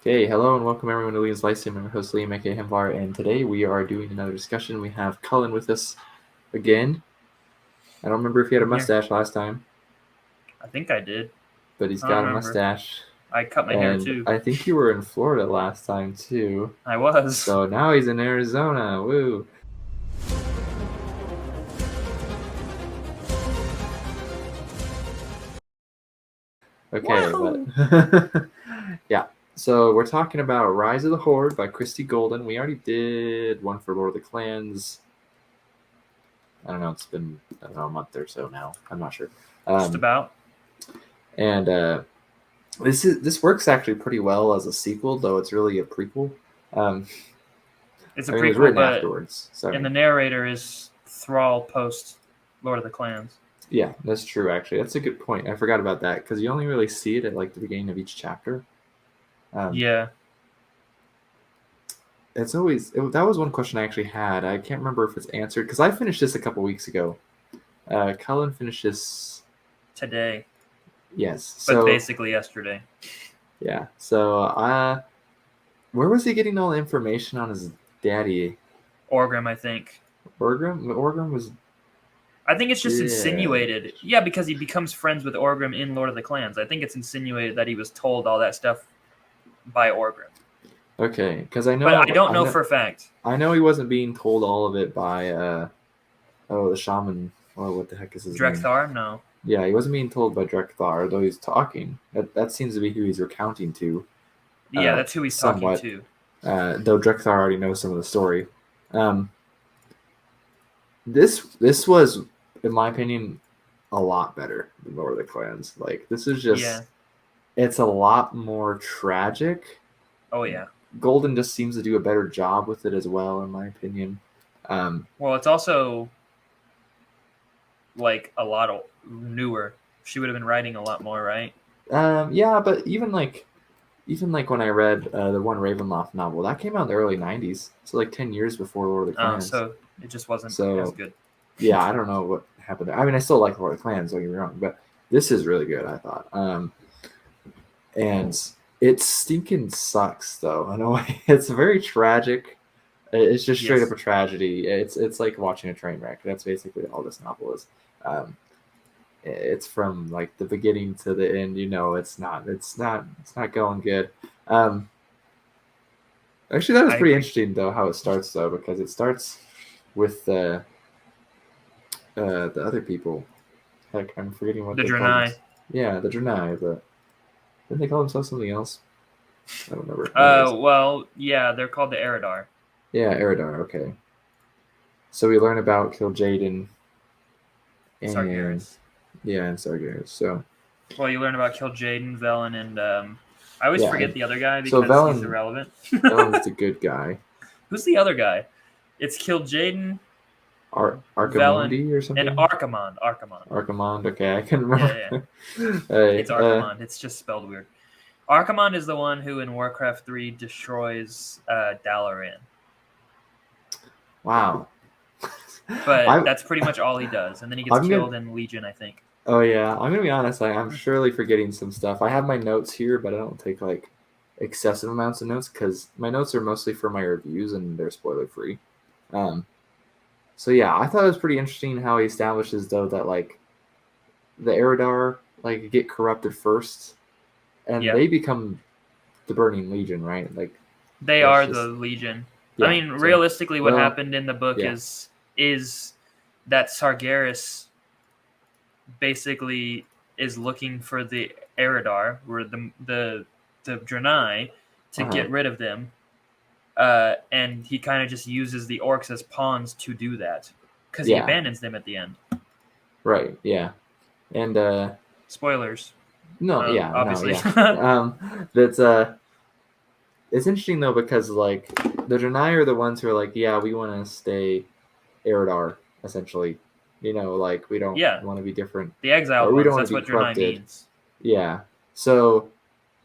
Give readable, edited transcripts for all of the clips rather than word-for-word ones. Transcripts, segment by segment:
Okay, hello and welcome everyone to Liam's Live Sim. I'm your host Liam, aka Hemvar, and today we are doing another discussion. We have Cullen with us again. I don't remember if he had a I'm here. mustache last time, I think I did. but he's I don't got a remember. mustache. I cut my hair And too. I think you were in Florida last time too. I was. So now he's in Arizona. Woo! Okay, Whoa! but yeah. So we're talking about Rise of the Horde by Christie Golden. We already did one for Lord of the Clans. I don't know. It's been a month or so now. I'm not sure. Just about. And this works actually pretty well as a sequel, though it's really a prequel. Um, It's I a mean, it was prequel, written but afterwards. So and the narrator is Thrall post Lord of the Clans. yeah, that's true. Actually, that's a good point. I forgot about that because you only really see it at like the beginning of each chapter. Yeah. It's always that was one question I actually had. I can't remember if it's answered because I finished this a couple weeks ago. Cullen finished this. Today. Yes. But So basically yesterday. yeah. So where was he getting all the information on his daddy? Orgrim, I think. Orgrim. Orgrim was. I think it's just Yeah. insinuated. Yeah, because he becomes friends with Orgrim in Lord of the Clans. I think it's insinuated that he was told all that stuff by Orgrim. Okay, because I But I know don't I know know for a fact. I know he wasn't being told all of it by the shaman. Oh, what the heck is his name? Drekthar? No. Yeah, he wasn't being told by Drekthar, though he's talking. That seems to be who he's recounting to, Yeah, that's who he's talking somewhat. to. Though Drekthar already knows some of the story. Um, this was, in my opinion, a lot better than Lord of the Clans. Like this is Yeah. just, it's a lot more tragic. Oh, yeah. Golden just seems to do a better job with it as well, in my opinion. Well, it's also like a lot newer. She would have been writing a lot more, right? Yeah, but even like when I read the one Ravenloft novel, that came out in the early '90s, so like 10 years before Lord of the Clans. So it just wasn't as So good. yeah, I don't know what happened there. I mean, I still like Lord of the Clans, don't get me wrong, but this is really good, I thought. And it stinking sucks though in a way. It's very tragic. It's just straight up Yes. a tragedy. It's like watching a train wreck. That's basically all this novel is. Um, it's from like the beginning to the end. It's not going good. Um, Actually, that was I pretty agree. interesting though how it starts though, because it starts with the other people. Heck, I'm forgetting what The they call them. Draenei. Yeah, the Draenei, but didn't they call themselves something else? I don't remember. Anyways, Well, yeah, they're called the Eridar. yeah, Eridar. Okay, so we learn about Kil'jaeden and Sargeras. yeah, and Sargeras. So Well, you learn about Kil'jaeden, Velen, and I always yeah, forget the other guy so because he's Velen irrelevant. Velen's the good guy. Who's the other guy? It's Kil'jaeden, Velen, Archimundi or and something. Archimonde. Archimonde. Archimond. Okay, I can Yeah, yeah. remember. Hey, It's Archimonde. It's just spelled weird. Archimonde is the one who in Warcraft 3 destroys Dalaran. wow. But I that's pretty much all he does. And then he gets I'm gonna. killed in Legion, I think. Oh yeah, I'm gonna be honest. I'm surely forgetting some stuff. I have my notes here, but I don't take like excessive amounts of notes because my notes are mostly for my reviews and they're spoiler free. Um, so yeah, I thought it was pretty interesting how he establishes though that like the Eridar like get corrupted first, and Yeah. they become the Burning Legion, right? Like They that's are the just Legion. I yeah. mean, So realistically what well, happened in the book yeah, is that Sargeras basically is looking for the Eridar, or the Draenei, to uh-huh. get rid of them. And he kind of just uses the orcs as pawns to do that because he Yeah, abandons them at the end. right, yeah, and Spoilers, no, yeah, no, obviously. yeah. That's it's interesting though because like the Draenei are the ones who are like, yeah, we want to stay Eridar essentially. Like we don't Yeah, want to be different, the exiled or we don't ones. want That's to be what Draenei corrupted. means. Yeah. So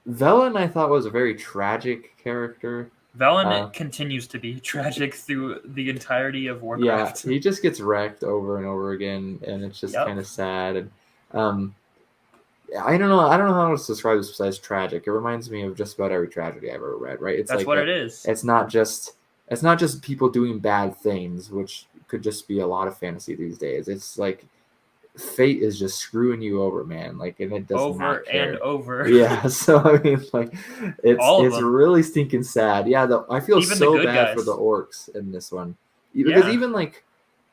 Velen, I thought was a very tragic character. Velen Uh, continues to be tragic through the entirety of yeah, Warcraft. he just gets wrecked over and over again, and it's just Yep. kind of sad. And um, I don't know. I don't know how to describe this besides tragic. It reminds me of just about every tragedy I've ever read. Right? It's That's like what it is. it's not just people doing bad things, which could just be a lot of fantasy these days. It's like fate is just screwing you over, man. Like, and it does Over not and care. over. Yeah. So I mean, like, All of it's them. really stinking sad. Yeah. I feel Even the so good bad for guys. the orcs in this one, because Yeah.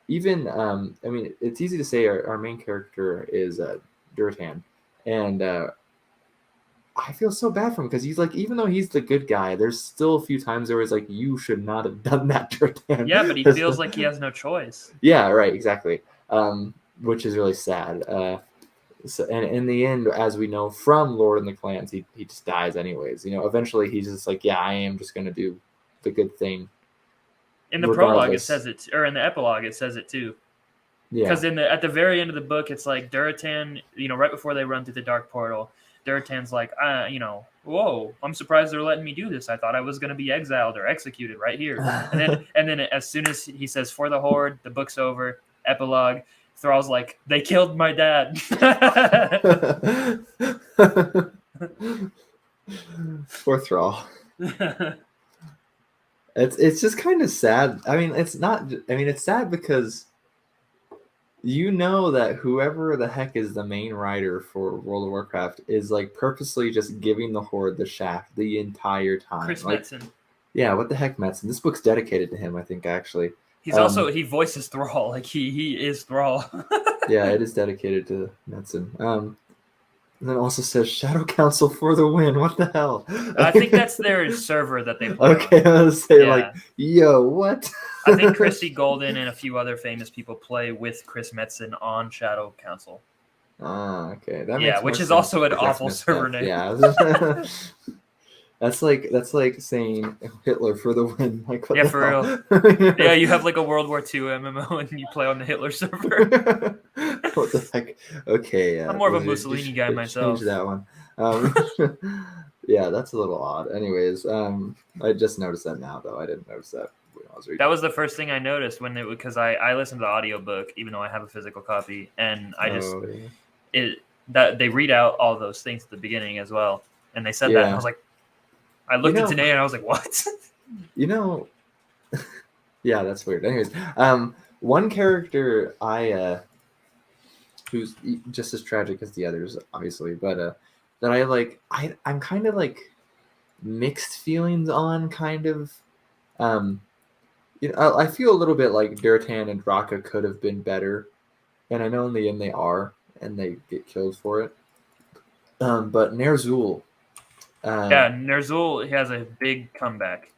even I mean, it's easy to say our main character is Durtan, and I feel so bad for him because he's like, even though he's the good guy, there's still a few times where it's like, you should not have done that, Durtan. Yeah, but he feels like he has no choice. Yeah, right, exactly. Which is really sad. So, and in the end, as we know from Lord and the Clans, he just dies anyways. Eventually he's just like, yeah, I am just gonna do the good thing, In the prologue, it regardless. says it, or in the epilogue, it says it too. Yeah. Because at the very end of the book, it's like Duratan, right before they run through the dark portal, Duratan's like, whoa, I'm surprised they're letting me do this. I thought I was going to be exiled or executed right here. And then as soon as he says for the Horde, the book's over. Epilogue. Thrall's like, they killed my dad. Poor Thrall. It's just kind of sad. I mean, it's not. I mean, it's sad because that whoever the heck is the main writer for World of Warcraft is like purposely just giving the Horde the shaft the entire time. Chris like, Metzen. Yeah, what the heck, Metzen? This book's dedicated to him, I think, actually. He's also, he voices Thrall. Like, he is Thrall. Yeah, it is dedicated to Metzen. And then also says Shadow Council for the win. What the hell? I think that's their server that they play Okay, on. I was say Yeah. yo, what? I think Christie Golden and a few other famous people play with Chris Metzen on Shadow Council. Ah, okay. That Yeah, makes which more is sense also an because that's awful messed server up. name. Yeah. That's like saying Hitler for the win. Like, what Yeah, the for hell? real. Yeah, you have like a World War II MMO and you play on the Hitler server. What the heck? Okay, I'm more of a Blizzard, Mussolini you guy should myself. Change that one. Yeah, that's a little odd. Anyways, I just noticed that now, though. I didn't notice that when I was reading. That was the first thing I noticed because I listened to the audiobook, even though I have a physical copy, and that they read out all those things at the beginning as well, and they said that, and I was like, I looked at today and I was like, what? Yeah, that's weird. Anyways, one character who's just as tragic as the others, obviously, but that I like, I'm kind of like mixed feelings on, kind of. I feel a little bit like Durtan and Raka could have been better, and I know in the end they are, and they get killed for it. But Ner'zhul. Yeah, Ner'zhul has a big comeback.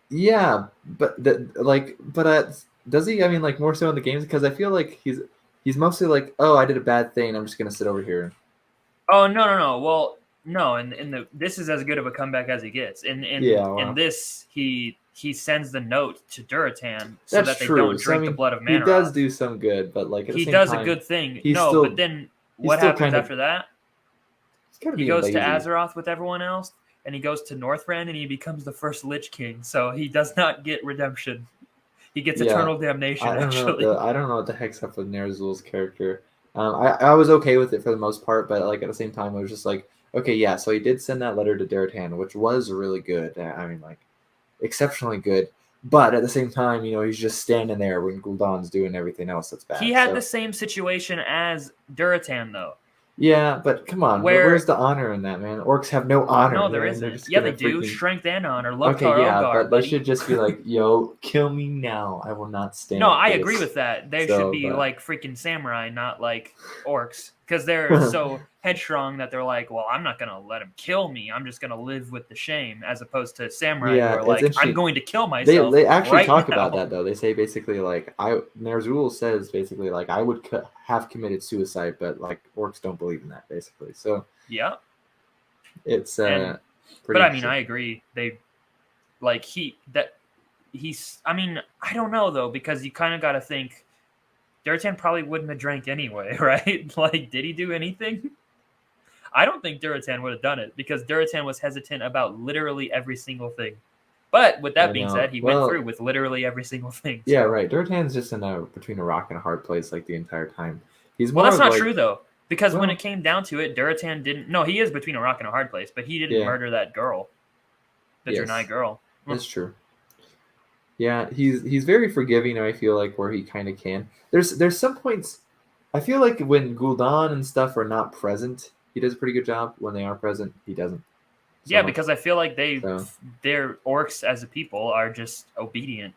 Yeah, but does he? I mean, like more so in the games, because I feel like he's mostly like, oh, I did a bad thing, I'm just gonna sit over here. Oh no! Well, no, and this is as good of a comeback as he gets. In this, he sends the note to Duratan so that they don't drink the blood of Manoroth. He does do some good, but like at the same time, a good thing. Still, but then what happens after that? He goes to Azeroth with everyone else, and he goes to Northrend, and he becomes the first Lich King. So he does not get redemption. He gets eternal damnation. I don't know what the heck's up with Ner'zhul's character. I was okay with it for the most part, but like at the same time, I was just like, okay, yeah. So he did send that letter to Durtan, which was really good. I mean, like, exceptionally good. But at the same time, he's just standing there when Gul'dan's doing everything else that's bad. He had the same situation as Duratan, though. Yeah, but come on, where's the honor in that, man? Orcs have no honor. No, there isn't. Yeah, they do. Strength and honor. But they should just be like, yo, kill me now. I will not stand. No, I agree with that. They should be like freaking samurai, not like orcs. Because they're so headstrong that they're like, well, I'm not going to let him kill me. I'm just going to live with the shame, as opposed to samurai who are like, I'm going to kill myself. They actually talk now. about that, though. They say basically, like, Ner'zhul says basically, like, I would have committed suicide, but, like, orcs don't believe in that, basically. So, yeah. It's, but I mean, I agree. I mean, I don't know, though, because you kind of got to think, Durtan probably wouldn't have drank anyway, right? Like, did he do anything? I don't think Duratan would have done it because Duratan was hesitant about literally every single thing. But with that being said, he went through with literally every single thing. Yeah, right. Durtan's just between a rock and a hard place like the entire time. That's not true, though. Because when Well, it came down to it, Duratan didn't. No, he is between a rock and a hard place, but he didn't yeah, murder that girl, the Draenei yes, girl. that's true. Yeah, he's very forgiving. I feel like where he kind of can. There's some points. I feel like when Gul'dan and stuff are not present, he does a pretty good job. When they are present, he doesn't so Yeah, much. because I feel like So their orcs as a people are just obedient.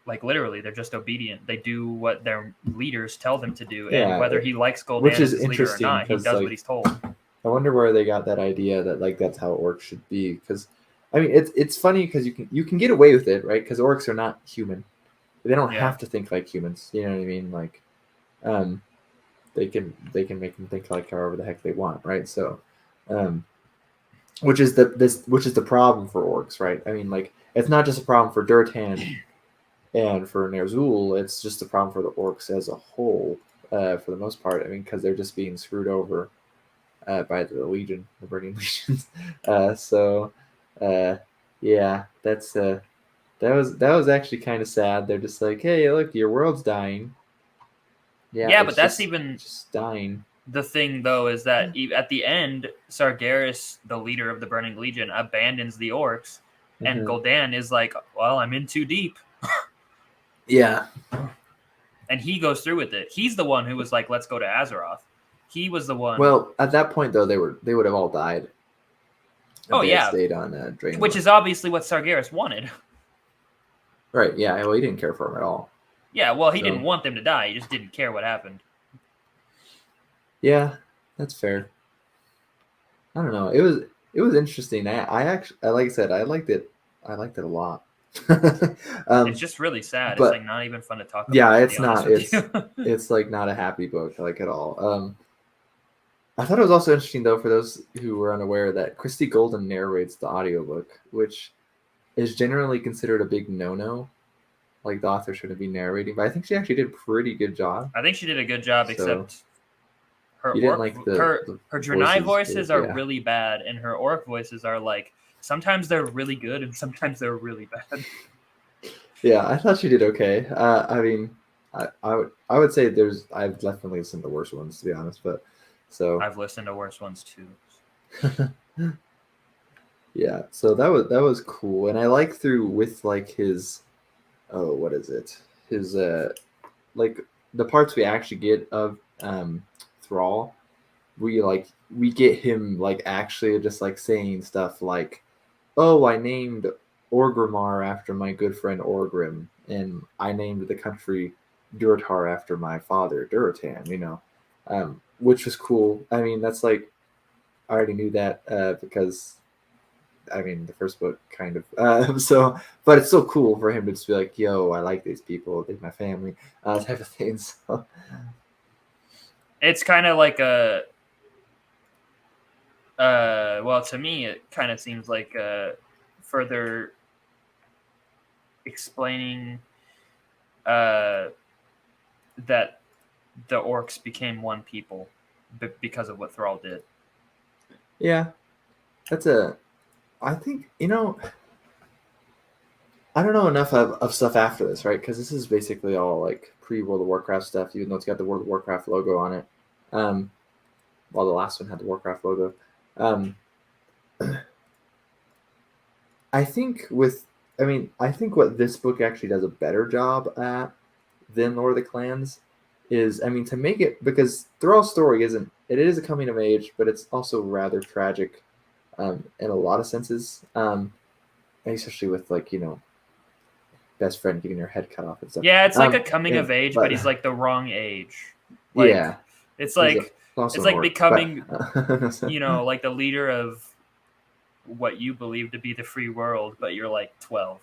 Like literally, they're just obedient. They do what their leaders tell them to do, and yeah, whether he likes which Gul'dan as is his leader or interesting not, he because does what like he's told. I wonder where they got that idea that like that's how orcs should be. Because I mean, it's funny because you can get away with it, right? Because orcs are not human. They don't Yeah. have to think like humans. You know what I mean? Like, um, they can make them think like however the heck they want, right? So, um, which is the problem for orcs, right? I mean, like it's not just a problem for Durtan and for Ner'zhul, it's just a problem for the orcs as a whole, for the most part. I mean, because they're just being screwed over by the Legion, the Burning Legions. So, uh, yeah, that was actually kind of sad. They're just like, hey, look, your world's dying. Yeah, Yeah, but it's that's just even just dying. the thing, though, is that at the end, Sargeras, the leader of the Burning Legion, abandons the orcs, and Mm-hmm. Gul'dan is like, "Well, I'm in too deep," Yeah. and he goes through with it. He's the one who was like, "Let's go to Azeroth." He was the one. Well, at that point though, they would have all died if Oh they had yeah, stayed on which Draenor. is obviously what Sargeras wanted. Right? Yeah. Well, he didn't care for him at all. Yeah, well, he didn't So want them to die. He just didn't care what happened. yeah, that's fair. I don't know. It was interesting. I actually, like I said, I liked it. I liked it a lot. It's um, just really sad. It's like but not even fun to talk yeah, about, to be it's honest not. with It's you. it's like not a happy book like at all. I thought it was also interesting though for those who were unaware that Christie Golden narrates the audiobook, which is generally considered a big no-no. Like the author shouldn't be narrating, but I think she actually did a pretty good job. I think she did a good job, So except her you didn't like the her Draenei voices, voices are yeah. really bad, and her orc voices are like sometimes they're really good and sometimes they're really bad. Yeah, I thought she did okay. I mean, I would say I've definitely listened to worse ones to be honest, but so I've listened to worse ones too. yeah, so that was cool, and I like through with like his what is it? His like the parts we actually get of Thrall, we get him like actually just like saying stuff like, "Oh, I named Orgrimmar after my good friend Orgrim, and I named the country Durotar after my father Duratan." Which was cool. I mean, that's like I already knew that because I mean the first book kind of so, but it's still cool for him to just be like, "Yo, I like these people, they're my family," type of things. So, It's kind of like a well, to me it kind of seems like further explaining uh that the orcs became one people because of what Thrall did. yeah, that's a. I think I don't know enough of stuff after this, right? Because this is basically all like pre World of Warcraft stuff, even though it's got the World of Warcraft logo on it. Um, while the last one had the Warcraft logo. Um, I think what this book actually does a better job at than Lord of the Clans is, I mean, to make it, because Thrall's story it is a coming of age, but it's also rather tragic in a lot of senses, especially with like, best friend getting her head cut off and stuff. Yeah, it's like a coming of And age, but but he's like the wrong age. Like yeah, it's he's like also it's an like orc, becoming, but like the leader of what you believe to be the free world, but you're like 12.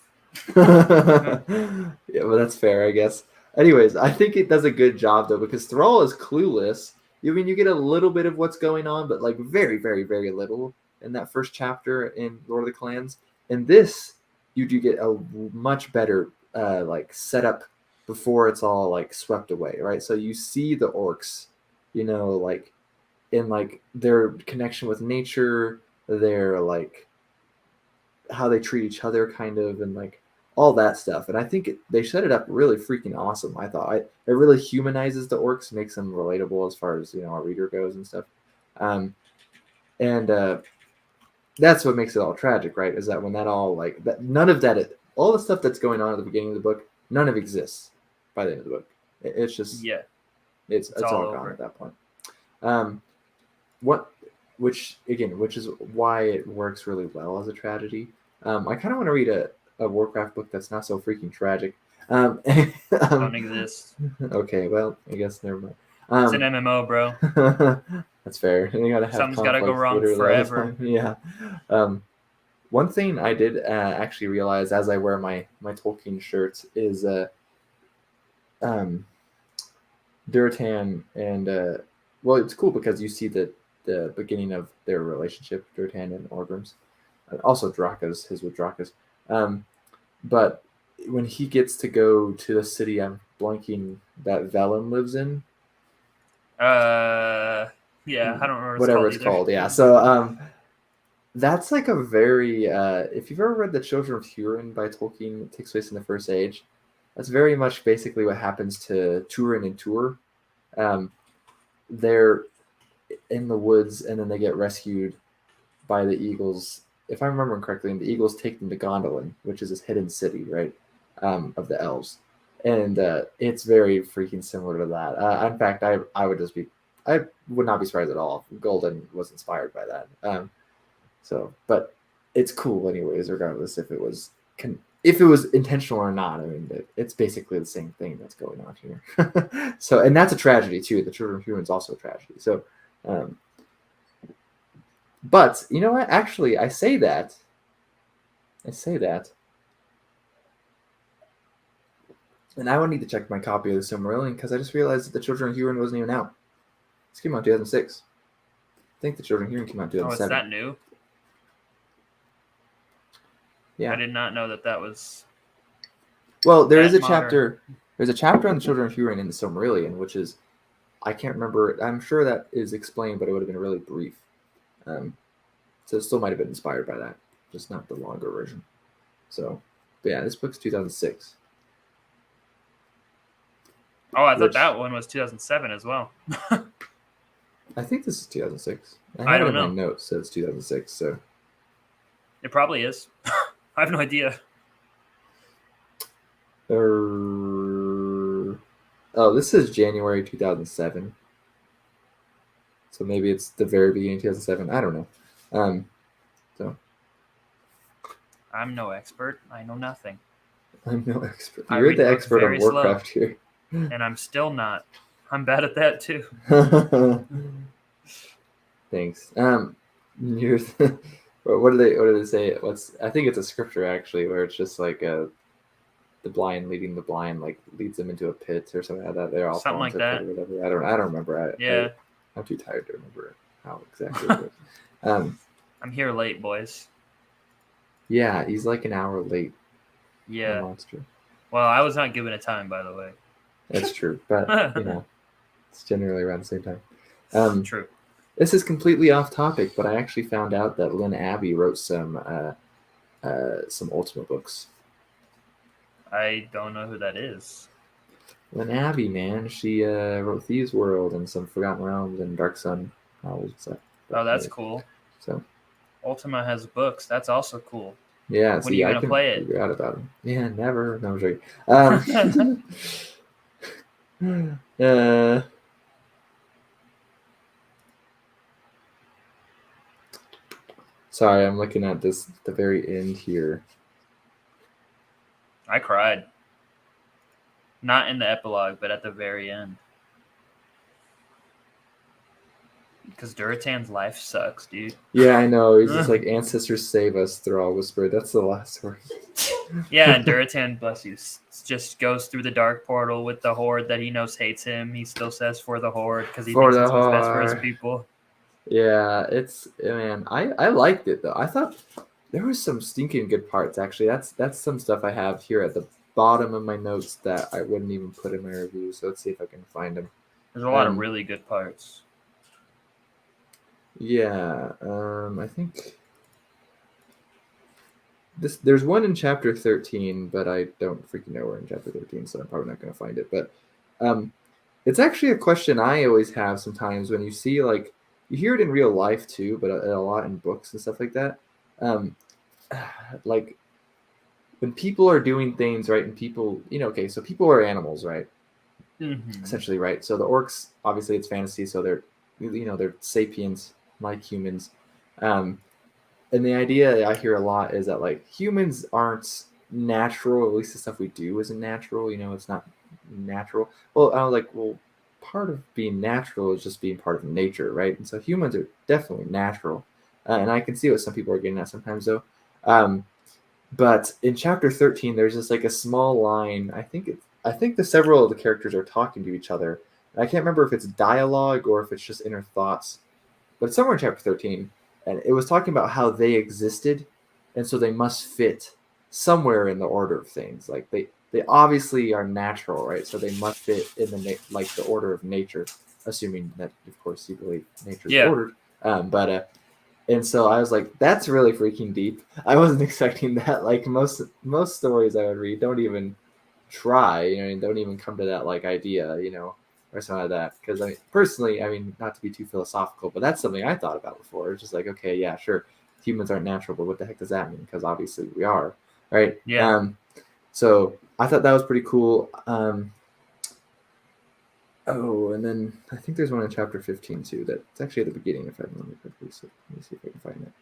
yeah, but that's fair, I guess. Anyways, I think it does a good job though because Thrall is clueless. I mean, you get a little bit of what's going on, but like very, very, very little in that first chapter in Lord of the Clans. In this, you do get a much better like setup before it's all like swept away, right? So you see the orcs, like in like their connection with nature, their like how they treat each other, kind of, and like all that stuff. And I think they set it up really freaking awesome. I thought it really humanizes the orcs, makes them relatable as far as our reader goes and stuff. And that's what makes it all tragic, right? Is that when that all none of that, all the stuff that's going on at the beginning of the book, none of it exists by the end of the book. It's just it's all gone at that point. Which is why it works really well as a tragedy. I kind of want to read a Warcraft book that's not so freaking tragic. Don't exist. Okay, well, I guess never mind. It's an MMO, bro. That's fair. And you gotta have something's got to go wrong literally forever. Yeah. One thing I did actually realize as I wear my Tolkien shirts is Durotan and well, it's cool because you see the beginning of their relationship, Durotan and Orgrimm's. Also Draka's, his with Draka's. But when he gets to go to the city, I'm blanking, that Velen lives in. Yeah, I don't remember whatever it's called. Yeah, so that's like a very if you've ever read The Children of Hurin by Tolkien, it takes place in the First Age. That's very much basically what happens to Turin and Tur. They're in the woods and then they get rescued by the Eagles. If I'm remembering correctly, and the Eagles take them to Gondolin, which is this hidden city, right, of the elves. And it's very freaking similar to that. In fact, I would not be surprised at all if Golden was inspired by that. But it's cool anyways, regardless if it was intentional or not. I mean, it's basically the same thing that's going on here. So, and that's a tragedy too. The Children of Hurin is also a tragedy. So, but you know what? Actually, I say that. And I would need to check my copy of the Silmarillion because I just realized that the Children of Hurin wasn't even out. This came out in 2006. I think the Children of Hurin came out in 2007. Oh, it's that new? Yeah. I did not know that was... Well, there is a chapter. There's a chapter on the Children of Hurin in the Silmarillion, which is... I can't remember. I'm sure that is explained, but it would have been really brief. So it still might have been inspired by that. Just not the longer version. So, but yeah, this book's 2006. Oh, I thought that one was 2007 as well. I think this is 2006. I don't know. My notes says 2006, so it probably is. I have no idea. Oh, this is January 2007. So maybe it's the very beginning of 2007. I don't know. So I'm no expert. I know nothing. I'm no expert. You're the expert on Warcraft here. And I'm still not. I'm bad at that too. Thanks. What do they say? I think it's a scripture actually, where it's just like the blind leading the blind, like leads them into a pit or something like that. They're all something like that. Or whatever. I don't remember. I'm too tired to remember how exactly it was. I'm here late, boys. Yeah, he's like an hour late. Yeah. Monster. Well, I was not given a time, by the way. That's true, but it's generally around the same time. True. This is completely off topic, but I actually found out that Lynn Abbey wrote some Ultima books. I don't know who that is. Lynn Abbey, man, she wrote Thieves' World and some Forgotten Realms and Dark Sun novels and stuff. Oh, that's cool. So Ultima has books. That's also cool. Yeah. When are you gonna play it? Figure out about them. Yeah, never. No, I'm joking. Sorry, I'm looking at the very end here. I cried. Not in the epilogue, but at the very end. Because Durotan's life sucks, dude. Yeah, I know. He's just like, ancestors save us, Thrall whispered. That's the last word. Yeah, and Durotan, bless you, just goes through the dark portal with the Horde that he knows hates him. He still says for the Horde because he thinks it's what's best for his people. Yeah, I liked it though. I thought there was some stinking good parts actually. That's some stuff I have here at the bottom of my notes that I wouldn't even put in my review. So let's see if I can find them. There's a lot of really good parts. Yeah, I think there's one in chapter 13, but I don't freaking know where in chapter 13, so I'm probably not going to find it. But it's actually a question I always have sometimes when you see, like, you hear it in real life too, but a lot in books and stuff like that. Um, like when people are doing things, right, and people, okay, so people are animals, right? Mm-hmm. Essentially, right? So the orcs, obviously, it's fantasy, so they're sapiens like humans. And the idea I hear a lot is that, like, humans aren't natural. At least the stuff we do isn't natural. It's not natural. Well, I was like, well, part of being natural is just being part of nature, right? And so humans are definitely natural, and I can see what some people are getting at sometimes, though. But in chapter 13, there's just like a small line. I think the several of the characters are talking to each other. I can't remember if it's dialogue or if it's just inner thoughts, but it's somewhere in chapter 13, and it was talking about how they existed, and so they must fit somewhere in the order of things. Like they obviously are natural, right? So they must fit in like the order of nature, assuming that, of course, you believe nature is ordered. But and so I was like, that's really freaking deep. I wasn't expecting that. Like most stories I would read don't even try, and don't even come to that like idea, or something like that. Because personally, not to be too philosophical, but that's something I thought about before. It's just like, okay, yeah, sure, humans aren't natural, but what the heck does that mean? Because obviously we are, right? Yeah. So I thought that was pretty cool. Oh, and then I think there's one in chapter 15 too. That's actually at the beginning, if I remember correctly. So let me see if I can find it.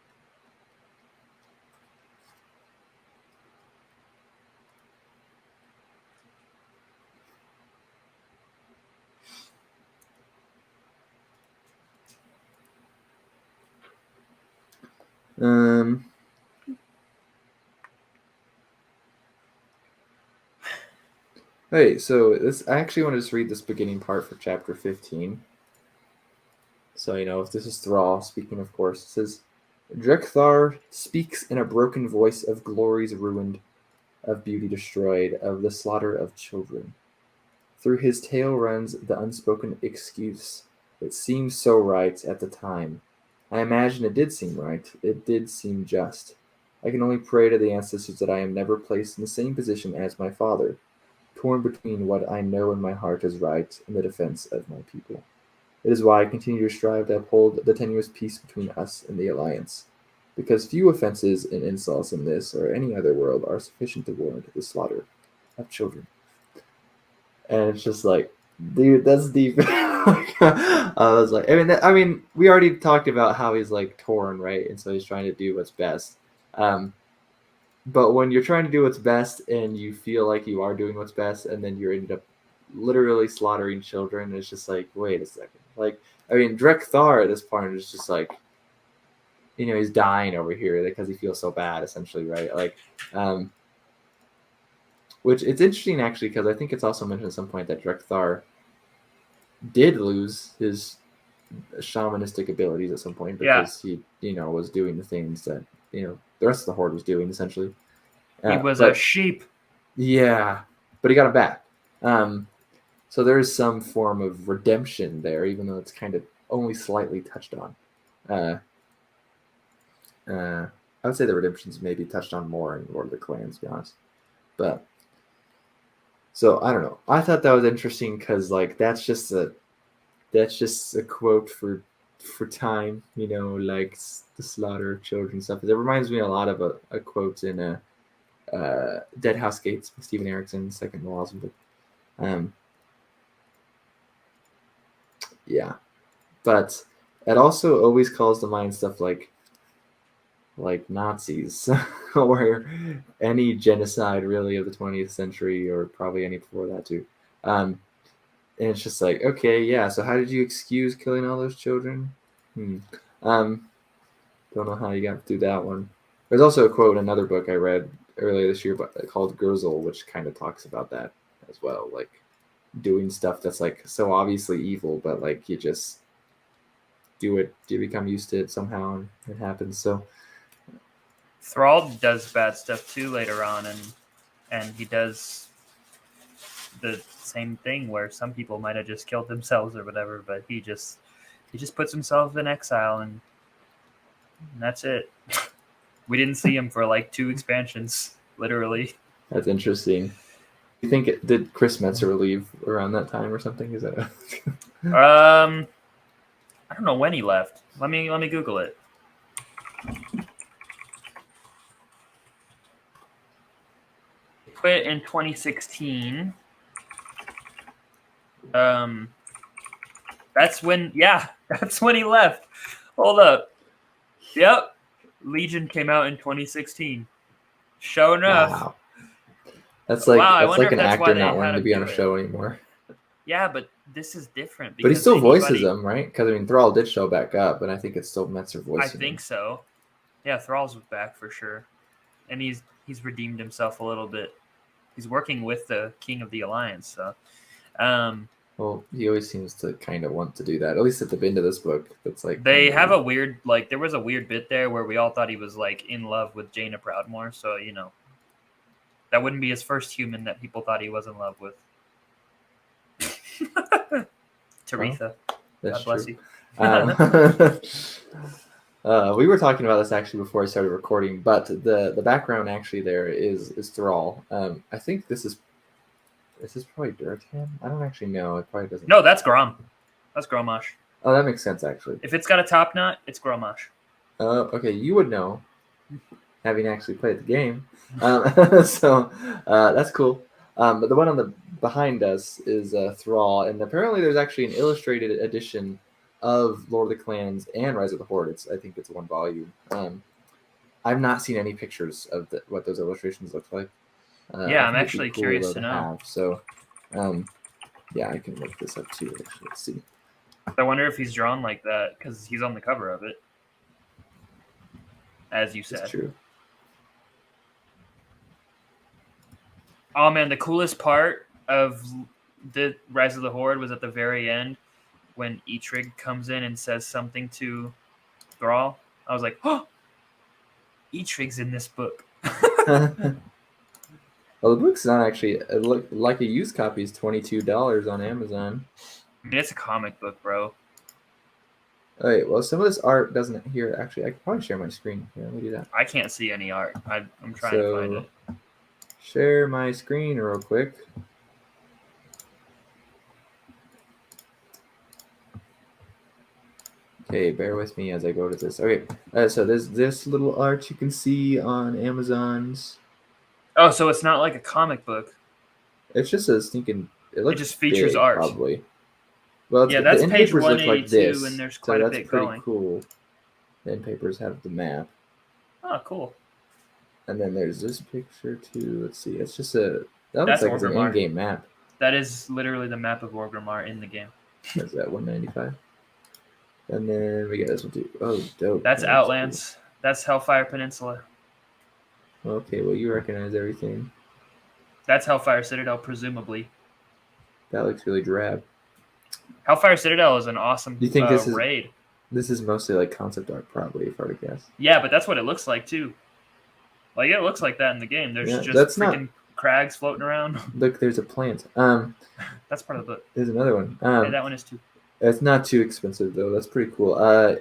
Hey, so I actually want to just read this beginning part for chapter 15. So, if this is Thrall speaking, of course. It says, Drekthar speaks in a broken voice of glories ruined, of beauty destroyed, of the slaughter of children. Through his tale runs the unspoken excuse. It seemed so right at the time. I imagine it did seem right. It did seem just. I can only pray to the ancestors that I am never placed in the same position as my father, torn between what I know in my heart is right and the defense of my people. It is why I continue to strive to uphold the tenuous peace between us and the Alliance, because few offenses and insults in this or any other world are sufficient to warrant the slaughter of children. And it's just like, dude, that's deep. I was like, we already talked about how he's like torn, right? And so he's trying to do what's best. But when you're trying to do what's best and you feel like you are doing what's best, and then you ended up literally slaughtering children, it's just like, wait a second. Like, Drek Thar at this point is just like, he's dying over here because he feels so bad, essentially, right? Like, which it's interesting actually, because I think it's also mentioned at some point that Drek Thar did lose his shamanistic abilities at some point because he, was doing the things that, the rest of the Horde was doing, essentially. He was a sheep. Yeah, but he got it back. So there's some form of redemption there, even though it's kind of only slightly touched on. I would say the redemption's maybe touched on more in Lord of the Clans, to be honest. But so I don't know. I thought that was interesting because, like, that's just a quote for time, like the slaughter of children stuff. It reminds me a lot of a quote in Dead House Gates by Steven Erikson, second Laws. Yeah, but it also always calls to mind stuff like Nazis or any genocide really of the 20th century, or probably any before that too. And it's just like, okay, yeah, so how did you excuse killing all those children? Don't know how you got through that one. There's also a quote in another book I read earlier this year called Gurzel, which kind of talks about that as well, like doing stuff that's like so obviously evil, but like you just do it, you become used to it somehow, and it happens. So Thrall does bad stuff too later on, and he does the same thing where some people might have just killed themselves or whatever, but he just puts himself in exile, and that's it. We didn't see him for like 2 expansions, literally. That's interesting. You think did Chris Metzer leave around that time or something? Is that I don't know when he left. Let me Google it. He quit in 2016. That's when he left. Hold up. Yep. Legion came out in 2016. Sure enough. Wow. That's like an actor not wanting to be on a it. show anymore. Yeah, but this is different. But he still voices them, right? Because I mean, Thrall did show back up, and I think it's still Metzer voicing. I think so. Yeah, Thrall's back for sure, and he's redeemed himself a little bit. He's working with the King of the Alliance, so. Well, he always seems to kind of want to do that. At least at the end of this book, that's like they have a weird there was a weird bit there where we all thought he was like in love with Jaina Proudmoore, so that wouldn't be his first human that people thought he was in love with. Taretha. Well, God bless you. We were talking about this actually before I started recording, but the background actually there is Thrall. I think this is probably Duratan? I don't actually know. It probably doesn't. No, that's Grom. That's Gromash. Oh, that makes sense actually. If it's got a top knot, it's Gromash. Okay, you would know, having actually played the game. So that's cool. But the one on the behind us is Thrall, and apparently there's actually an illustrated edition of Lord of the Clans and Rise of the Horde. I think it's 1 volume. I've not seen any pictures of what those illustrations look like. Yeah, I'm actually curious to know. So, yeah, I can look this up too. Actually, let's see. I wonder if he's drawn like that because he's on the cover of it, as you said. That's true. Oh man, the coolest part of the Rise of the Horde was at the very end when Eitrig comes in and says something to Thrall. I was like, oh, Eitrig's in this book. Well, the book's not actually like a used copy is $22 on Amazon. I mean, it's a comic book, bro. All right. Well, some of this art doesn't here. Actually, I could probably share my screen. Here, let me do that. I can't see any art. I'm trying to find it. Share my screen real quick. Okay, bear with me as I go to this. Okay, so there's this little art you can see on Amazon's. Oh, so it's not like a comic book. It's just a stinking. It just features big, art. Probably. Well, yeah, that's the page papers 182, look like this, and there's quite a bit going. That's pretty cool. The end papers have the map. Oh, cool. And then there's this picture too. Let's see. It's just that looks like it's an in-game map. That is literally the map of Orgrimmar in the game. Is that 195? And then we got this one too. Oh, dope. That's Outlands. Cool. That's Hellfire Peninsula. Okay, well, you recognize everything. That's Hellfire Citadel, presumably. That looks really drab. Hellfire Citadel is an awesome Do you think this raid. This is mostly like concept art, probably, if I were to guess. Yeah, but that's what it looks like, too. Like, it looks like that in the game. There's just freaking crags floating around. Look, there's a plant. That's part of the book. There's another one. Yeah, that one is too. It's not too expensive, though. That's pretty cool.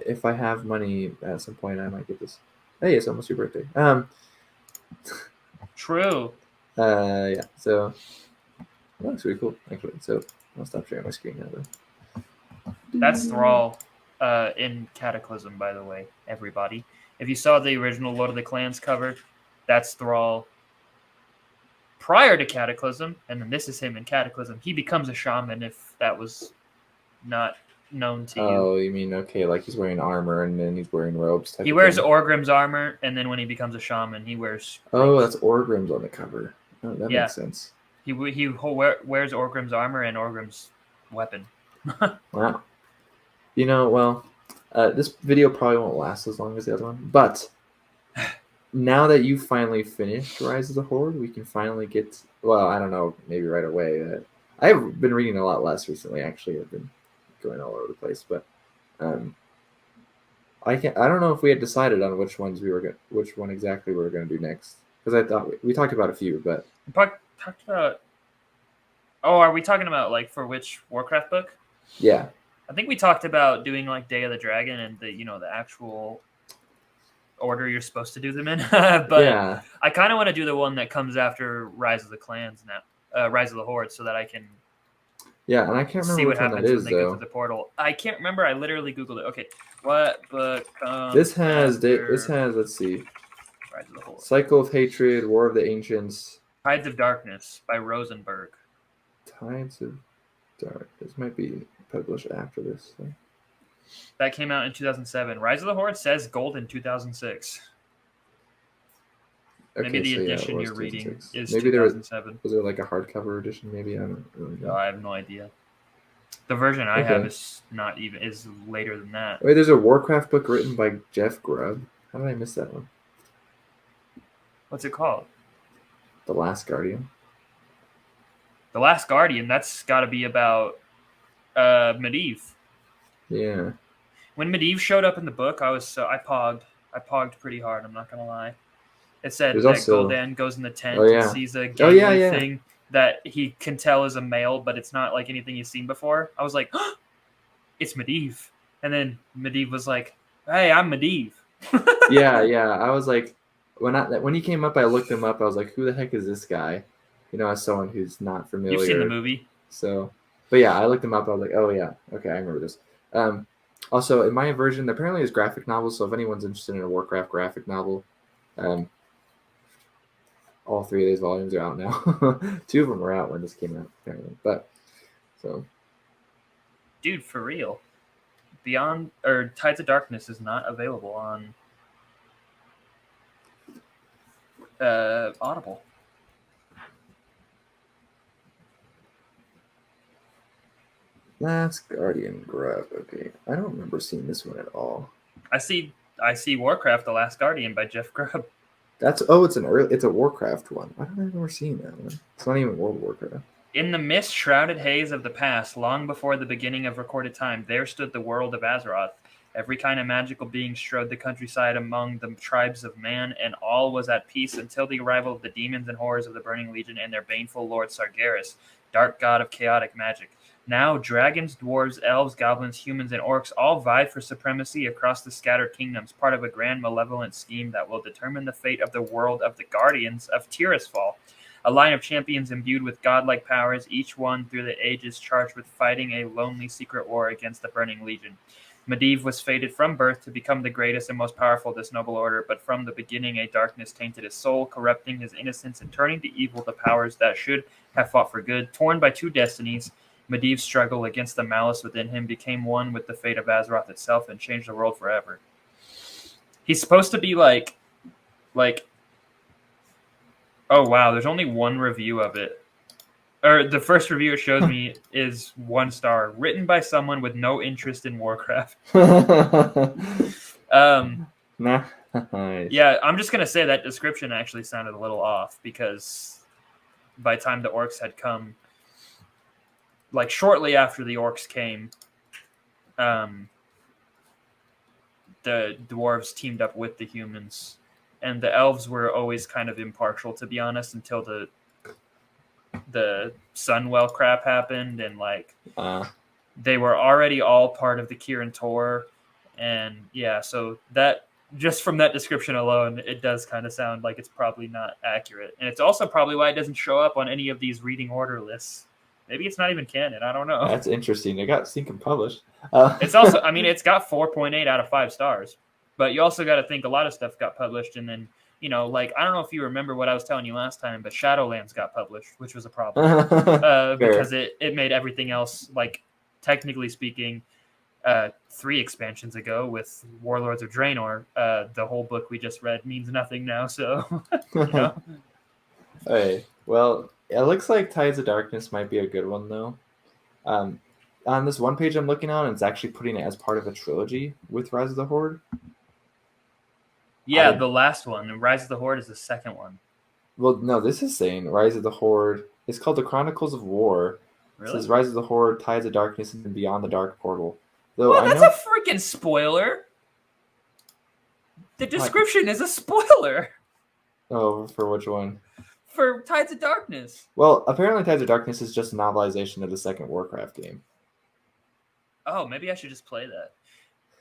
If I have money at some point, I might get this. Hey, it's almost your birthday. True. Yeah, so that looks really cool, actually. So I'll stop sharing my screen now, though. That's Thrall in Cataclysm, by the way, everybody. If you saw the original Lord of the Clans cover, that's Thrall prior to Cataclysm, and then this is him in Cataclysm. He becomes a shaman, if that was not known to you. Oh, you mean, okay, like he's wearing armor and then he's wearing robes. He wears Orgrim's armor, and then when he becomes a shaman, he wears... Oh, that's Orgrim's on the cover. Oh, that makes sense. He wears Orgrim's armor and Orgrim's weapon. Wow. This video probably won't last as long as the other one, but now that you finally finished Rise of the Horde, we can finally get... Well, I don't know, maybe right away. I've been reading a lot less recently, actually. I've been going all over the place, but I don't know if we had decided on which one exactly we were going to do next, because I thought we talked about a few, but we talked about. Oh, are we talking about like for which Warcraft book? Yeah, I think we talked about doing like Day of the Dragon and the the actual order you're supposed to do them in. But yeah, I kind of want to do the one that comes after Rise of the Clans now, Rise of the Horde, so that I can yeah, and I can't see remember what which one that happens when is they go though. through the portal. I can't remember. I literally googled it. Okay, what book comes This has after let's see, Rise of the Horde? Cycle of Hatred, War of the Ancients, Tides of Darkness by Rosenberg. Tides of Dark. This might be published after this. So. That came out in 2007. Rise of the Horde says Golden 2006. Okay, Maybe the so yeah, it edition was you're reading 2006. is Maybe there 2007. was there like a hardcover edition? Maybe I don't really know. I have no idea. The version I have Okay. is later than that. Wait, there's a Warcraft book written by Jeff Grubb. How did I miss that one? What's it called? The Last Guardian. The Last Guardian. That's got to be about Medivh. Yeah. When Medivh showed up in the book, I pogged pretty hard. I'm not gonna lie. It said There's that also- Gul'dan goes in the tent Oh, yeah. and sees a Oh, gangly yeah. thing that he can tell is a male, but it's not like anything he's seen before. I was like, it's Medivh. And then Medivh was like, hey, I'm Medivh. yeah. I was like, when he came up, I looked him up. I was like, who the heck is this guy? You know, as someone who's not familiar. You've seen the movie. So, but yeah, I looked him up. I was like, oh yeah, okay, I remember this. Also, in my version, apparently there's graphic novels. So if anyone's interested in a Warcraft graphic novel, all 3 of these volumes are out now. 2 of them were out when this came out, apparently. But so, Dude, for real. Beyond or Tides of Darkness is not available on Audible. Last Guardian Grub. Okay, I don't remember seeing this one at all. I see Warcraft: The Last Guardian by Jeff Grubb. It's a Warcraft one. Why don't I remember seeing that one? It's not even World of Warcraft. In the mist-shrouded haze of the past, long before the beginning of recorded time, there stood the world of Azeroth. Every kind of magical being strode the countryside among the tribes of man, and all was at peace until the arrival of the demons and horrors of the Burning Legion and their baneful lord Sargeras, dark god of chaotic magic. Now, dragons, dwarves, elves, goblins, humans, and orcs all vie for supremacy across the scattered kingdoms, part of a grand malevolent scheme that will determine the fate of the world of the Guardians of Tirisfal. A line of champions imbued with godlike powers, each one through the ages charged with fighting a lonely secret war against the Burning Legion. Medivh was fated from birth to become the greatest and most powerful of this noble order, but from the beginning a darkness tainted his soul, corrupting his innocence and turning to evil the powers that should have fought for good. Torn by 2 destinies, Medivh's struggle against the malice within him became one with the fate of Azeroth itself and changed the world forever. He's supposed to be like, oh wow, there's only 1 review of it. Or the first review it shows me is 1 star, written by someone with no interest in Warcraft. Nice. Yeah, I'm just gonna say that description actually sounded a little off because by the time the orcs had come, like shortly after the orcs came, the dwarves teamed up with the humans, and the elves were always kind of impartial, to be honest, until the Sunwell crap happened, and they were already all part of the Kirin Tor, and yeah, so that just from that description alone, it does kind of sound like it's probably not accurate, and it's also probably why it doesn't show up on any of these reading order lists. Maybe it's not even canon. I don't know. That's interesting. It got sync and published. It's also, I mean, it's got 4.8 out of 5 stars, but you also got to think a lot of stuff got published, and then, you know, like, I don't know if you remember what I was telling you last time, but Shadowlands got published, which was a problem because it made everything else, like, technically speaking, 3 expansions ago with Warlords of Draenor. The whole book we just read means nothing now, so, you know. Hey, well, it looks like Tides of Darkness might be a good one, though. On this one page I'm looking on, it's actually putting it as part of a trilogy with Rise of the Horde. Yeah, the last one. Rise of the Horde is the second one. Well, no, this is saying Rise of the Horde. It's called the Chronicles of War. Really? It says Rise of the Horde, Tides of Darkness, and Beyond the Dark Portal. Though Well, that's a freaking spoiler. The description is a spoiler. Oh, for which one? For Tides of Darkness. Well, apparently Tides of Darkness is just a novelization of the second Warcraft game. Oh, maybe I should just play that.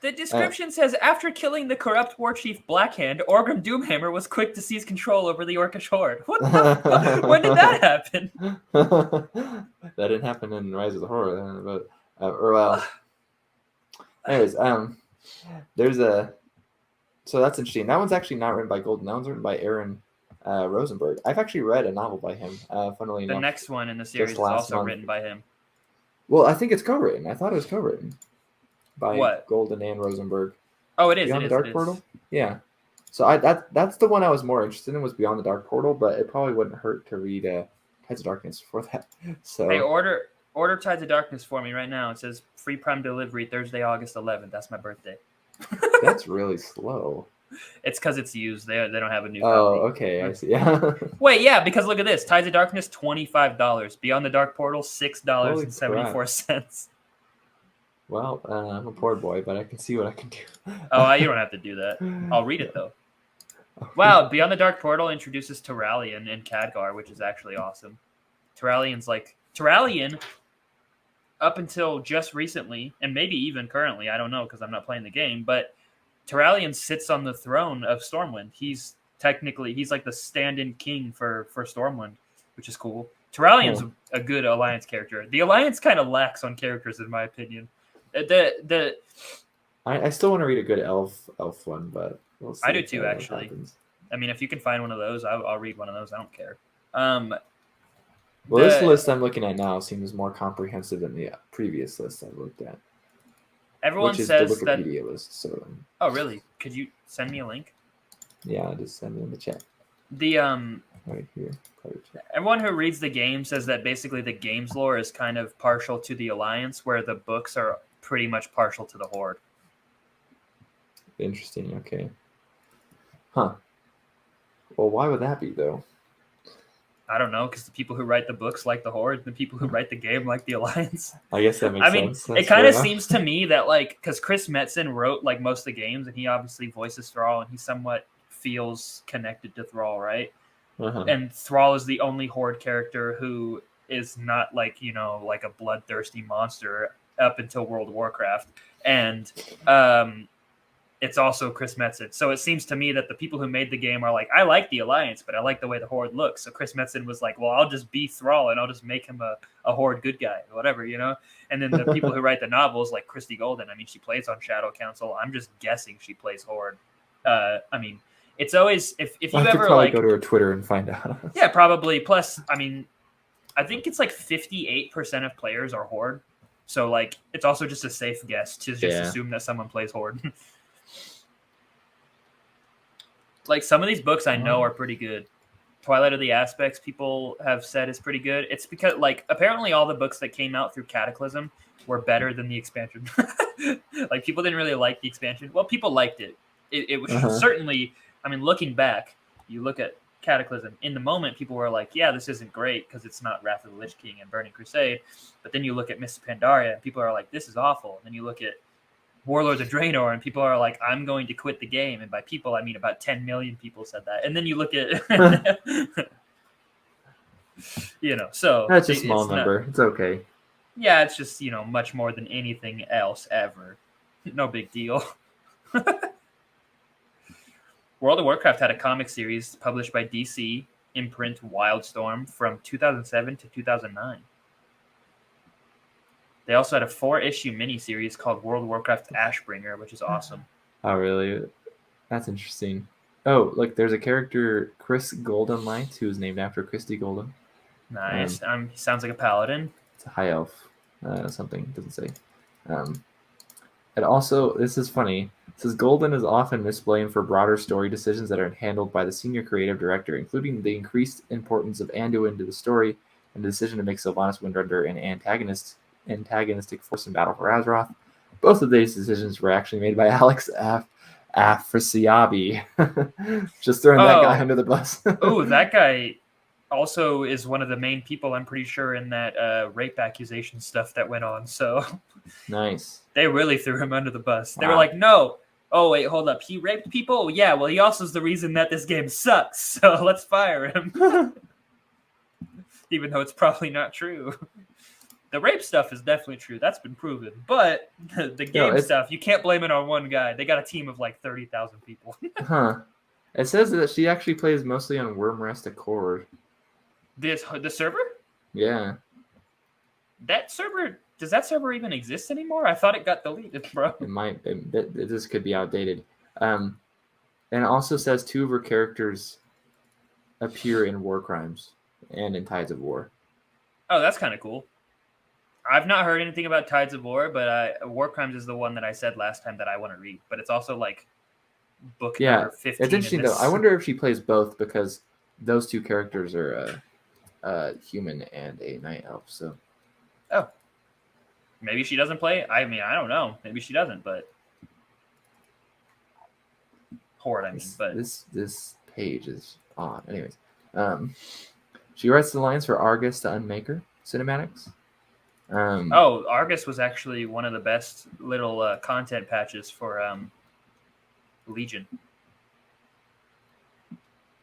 The description says, after killing the corrupt war chief Blackhand, Orgrim Doomhammer was quick to seize control over the Orcish Horde. What the fuck? When did that happen? That didn't happen in Rise of the Horde, but anyways, there's a. So that's interesting. That one's actually not written by Golden. That one's written by Aaron Rosenberg. I've actually read a novel by him. Funnily enough, the next one in the series is also written by him. Well, I think it's co-written. I thought it was co-written by what? Golden and Rosenberg. Oh, it is. Beyond it the is, Dark Portal. Yeah. So that's the one I was more interested in, was Beyond the Dark Portal, but it probably wouldn't hurt to read Tides of Darkness for that. So hey, order Tides of Darkness for me right now. It says free Prime delivery Thursday, August 11th. That's my birthday. That's really slow. It's because it's used. They don't have a new copy. copy. Okay, I see. Yeah. Wait, yeah, because look at this. Tides of Darkness, $25. Beyond the Dark Portal, $6.74. Well, I'm a poor boy, but I can see what I can do. Oh, you don't have to do that. I'll read it, though. Wow, Beyond the Dark Portal introduces Turalyon and Khadgar, which is actually awesome. Turalyon, up until just recently, and maybe even currently, I don't know because I'm not playing the game, but Turalyon sits on the throne of Stormwind. He's like the stand-in king for Stormwind, which is cool. Turalyon's a good Alliance character. The Alliance kind of lacks on characters, in my opinion. I still want to read a good elf one, but we'll see. I do too, actually. I mean, if you can find one of those, I'll read one of those. I don't care. Well, this list I'm looking at now seems more comprehensive than the previous list I looked at. Everyone which is says the Wikipedia list. So. Oh, really? Could you send me a link? Yeah, just send me in the chat. Right here. Everyone who reads the game says that basically the game's lore is kind of partial to the Alliance, where the books are pretty much partial to the Horde. Interesting. Okay. Huh. Well, why would that be, though? I don't know, because the people who write the books like the Horde, the people who write the game like the Alliance. I guess that makes sense. It kind of seems to me that, like, because Chris Metzen wrote, like, most of the games, and he obviously voices Thrall, and he somewhat feels connected to Thrall, right? Uh-huh. And Thrall is the only Horde character who is not, like, you know, like a bloodthirsty monster up until World of Warcraft. And it's also Chris Metzen. So it seems to me that the people who made the game are like, I like the Alliance, but I like the way the Horde looks. So Chris Metzen was like, well, I'll just be Thrall and I'll just make him a Horde good guy, whatever, you know? And then the people who write the novels, like Christie Golden, I mean, she plays on Shadow Council. I'm just guessing she plays Horde. I mean, it's always, if you ever probably like go to her Twitter and find out. Yeah, probably. Plus, I mean, I think it's like 58% of players are Horde. So like, it's also just a safe guess to just assume that someone plays Horde. Like some of these books I know are pretty good. Twilight of the Aspects, people have said is pretty good. It's because like apparently all the books that came out through Cataclysm were better than the expansion. Like people didn't really like the expansion. Well, people liked it. It was certainly, I mean, looking back, you look at Cataclysm, in the moment people were like, yeah, this isn't great because it's not Wrath of the Lich King and Burning Crusade. But then you look at Mists of Pandaria and people are like, this is awful. And then you look at Warlords of Draenor and people are like, I'm going to quit the game. And by people, I mean about 10 million people said that. And then you look at, you know, so. That's a small number. It's okay. Yeah, it's just, you know, much more than anything else ever. No big deal. World of Warcraft had a comic series published by DC imprint Wildstorm from 2007 to 2009. They also had a 4-issue miniseries called World of Warcraft Ashbringer, which is awesome. Oh, really? That's interesting. Oh, look, there's a character, Christie Golden Light, who's named after Christie Golden. Nice. He sounds like a paladin. It's a high elf. Something, it doesn't say. And also, this is funny. It says Golden is often misblamed for broader story decisions that are handled by the senior creative director, including the increased importance of Anduin to the story and the decision to make Sylvanas Windrunner an antagonistic force in battle for Azeroth. Both of these decisions were actually made by Alex Afrasiabi. Just throwing that guy under the bus. Oh, that guy also is one of the main people, I'm pretty sure, in that rape accusation stuff that went on. So nice. They really threw him under the bus. They were like, no. Oh, wait, hold up. He raped people? Yeah, well, he also is the reason that this game sucks. So let's fire him. Even though it's probably not true. The rape stuff is definitely true. That's been proven. But the game stuff, you can't blame it on one guy. They got a team of like 30,000 people. Huh. It says that she actually plays mostly on Wormrest Accord. The server? Yeah. Does that server even exist anymore? I thought it got deleted, bro. It might. This could be outdated. And it also says 2 of her characters appear in War Crimes and in Tides of War. Oh, that's kind of cool. I've not heard anything about Tides of War, but War Crimes is the one that I said last time that I want to read. But it's also like book number 15. It's interesting though. I wonder if she plays both because those 2 characters are a human and a night elf. So. Oh. Maybe she doesn't play. I mean, I don't know. Maybe she doesn't, but Horde. I mean, but this page is odd. Anyways, she writes the lines for Argus the Unmaker cinematics. Argus was actually one of the best little content patches for Legion.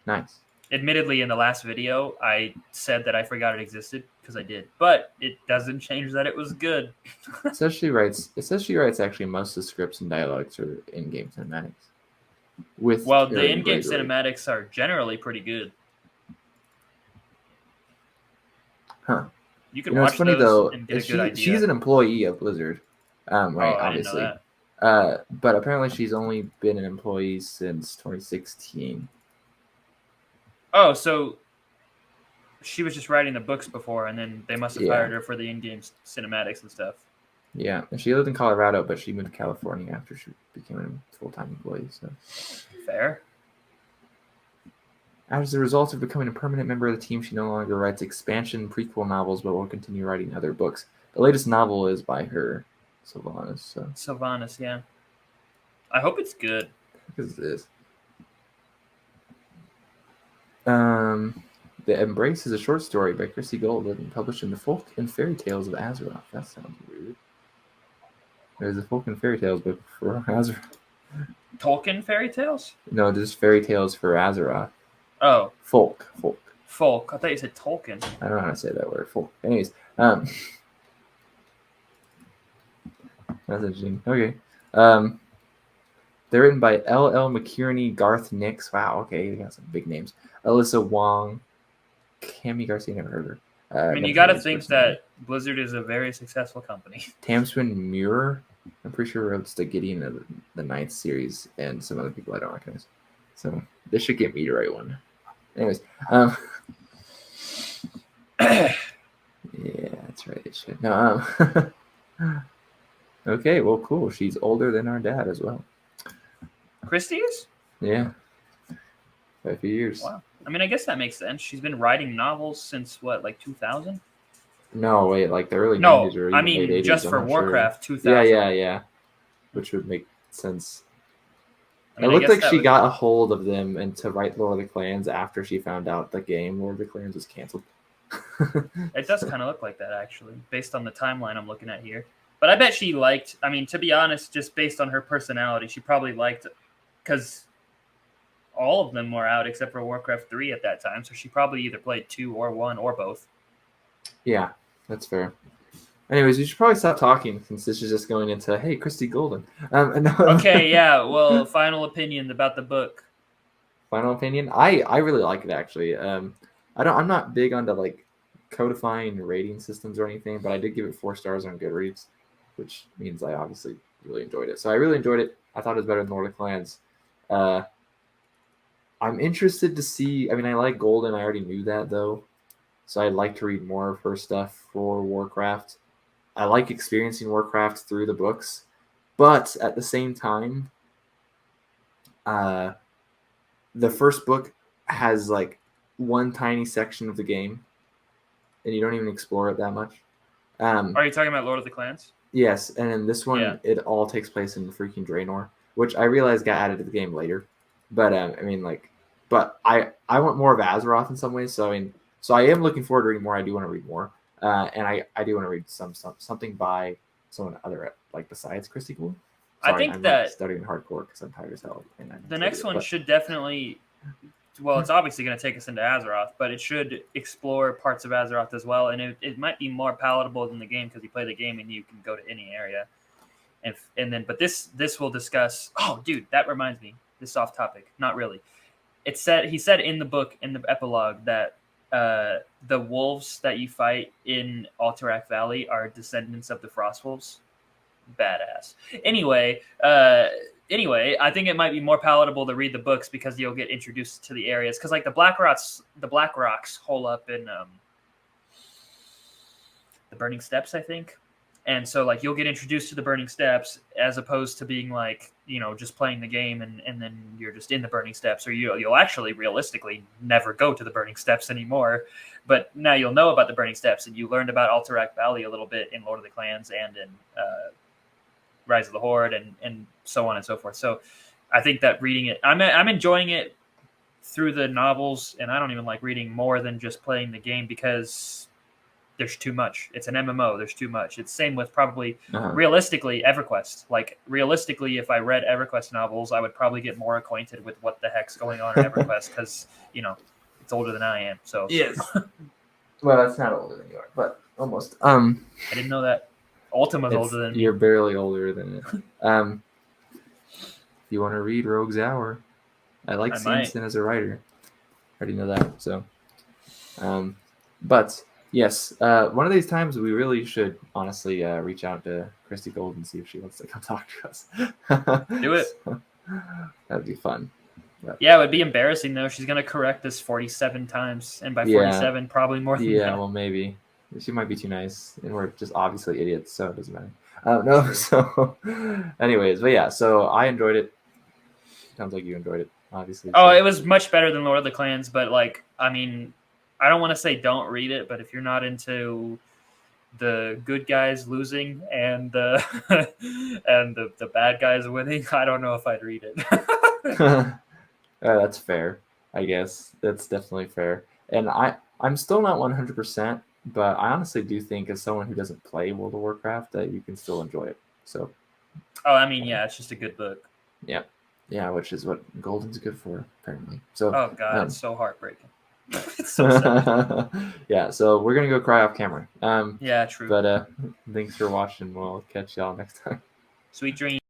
Nice. Admittedly, in the last video, I said that I forgot it existed because I did, but it doesn't change that it was good. It says she writes actually most of the scripts and dialogues are in-game cinematics. The in-game cinematics are generally pretty good. Huh. You can watch funny those though, and get a good idea. She's an employee of Blizzard, right? Obviously, I didn't know that. But apparently she's only been an employee since 2016. Oh, so she was just writing the books before, and then they must have hired her for the in-game cinematics and stuff. Yeah, and she lived in Colorado, but she moved to California after she became a full-time employee. So fair. As a result of becoming a permanent member of the team, she no longer writes expansion prequel novels, but will continue writing other books. The latest novel is by her, Sylvanas. Sylvanas, yeah. I hope it's good. Because it is. The Embrace is a short story by Christie Golden, published in the Folk and Fairy Tales of Azeroth. That sounds weird. There's a Folk and Fairy Tales book for Azeroth. Tolkien fairy tales? No, just Fairy Tales for Azeroth. Oh. Folk. I thought you said Tolkien. I don't know how to say that word. Folk. Anyways, that's interesting. Okay. They're written by L.L. McKierney, Garth Nix. Wow, okay, you got some big names. Alyssa Wong, Cami Garcia, never heard her. I mean, you got to think that Blizzard is a very successful company. Tamswin Muir, I'm pretty sure wrote the Gideon of the Ninth series, and some other people I don't recognize. So this should get me to write one. Anyways, yeah, that's right. It should. No, okay, well, cool. She's older than our dad as well. Christie is? Yeah. By a few years. Wow. I mean, I guess that makes sense. She's been writing novels since what, like 2000? No, wait, like the early 90s or even I mean, late 80s, just for Warcraft, 2000. Yeah. Which would make sense. I mean, it looked like she got a hold of them and to write Lord of the Clans after she found out the game Lord of the Clans was canceled. It does kind of look like that, actually, based on the timeline I'm looking at here. But I bet she liked, I mean, to be honest, just based on her personality, she probably liked, because all of them were out except for Warcraft 3 at that time, so she probably either played 2 or 1 or both. Yeah, that's fair. Anyways, we should probably stop talking since this is just going into, hey, Christie Golden. Okay, yeah, well, final opinion about the book. Final opinion? I really like it, actually. I'm not big onto, like, codifying rating systems or anything, but I did give it 4 stars on Goodreads, which means I obviously really enjoyed it. So I really enjoyed it. I thought it was better than Lord of the Clans. I'm interested to see. I mean, I like Golden. I already knew that, though. So I'd like to read more of her stuff for Warcraft. I like experiencing Warcraft through the books. But at the same time, the first book has, like, one tiny section of the game. And you don't even explore it that much. Are you talking about Lord of the Clans? Yes, and in this one, It all takes place in freaking Draenor, which I realized got added to the game later. But I mean, like, but I want more of Azeroth in some ways. So I mean, so I am looking forward to reading more. I do want to read more, and I do want to read something by someone other, like, besides Christie Golden. I think I'm that studying hardcore because I'm tired as hell. And the next one should definitely well, it's obviously going to take us into Azeroth, but it should explore parts of Azeroth as well, and it might be more palatable than the game because you play the game and you can go to any area. But this will discuss. Oh, dude, that reminds me. This is off topic. Not really. He said in the book, in the epilogue, that the wolves that you fight in Alterac Valley are descendants of the Frostwolves. Badass. Anyway, I think it might be more palatable to read the books because you'll get introduced to the areas. Because like the Black Rocks hole up in the Burning Steppes, I think. And so like you'll get introduced to the Burning Steppes as opposed to being like, just playing the game and then you're just in the Burning Steppes, or you'll actually realistically never go to the Burning Steppes anymore. But now you'll know about the Burning Steppes, and you learned about Alterac Valley a little bit in Lord of the Clans and in Rise of the Horde and so on and so forth. So I think that reading it, I'm enjoying it through the novels, and I don't even like reading more than just playing the game because there's too much. It's an MMO. There's too much. It's same with probably realistically EverQuest. Like realistically, if I read EverQuest novels, I would probably get more acquainted with what the heck's going on in EverQuest because it's older than I am. So yes. Well, that's not older than you are, but almost. I didn't know that. Ultima's older than me. You're barely older than it. If you want to read Rogue's Hour, I like Samson as a writer. I already know that. So, but. Yes, one of these times we really should honestly reach out to Christie Golden and see if she wants to come talk to us. Do it. So, that'd be fun. But, yeah, it would be embarrassing though. She's gonna correct us 47 times, and by 47, probably more than that. Yeah, well, maybe she might be too nice, and we're just obviously idiots, so it doesn't matter. No, so anyways, but yeah, so I enjoyed it. Sounds like you enjoyed it, obviously. Oh, it was much better than Lord of the Clans, but like, I mean. I don't want to say don't read it, but if you're not into the good guys losing and the bad guys winning, I don't know if I'd read it. That's fair, I guess. That's definitely fair. And I'm still not 100%, but I honestly do think as someone who doesn't play World of Warcraft that you can still enjoy it. So. Oh, I mean, yeah, it's just a good book. Yeah, which is what Golden's good for, apparently. So. Oh God, it's so heartbreaking. It's so sad. Yeah, so we're gonna go cry off camera. Yeah, true. But thanks for watching. We'll catch y'all next time. Sweet dreams.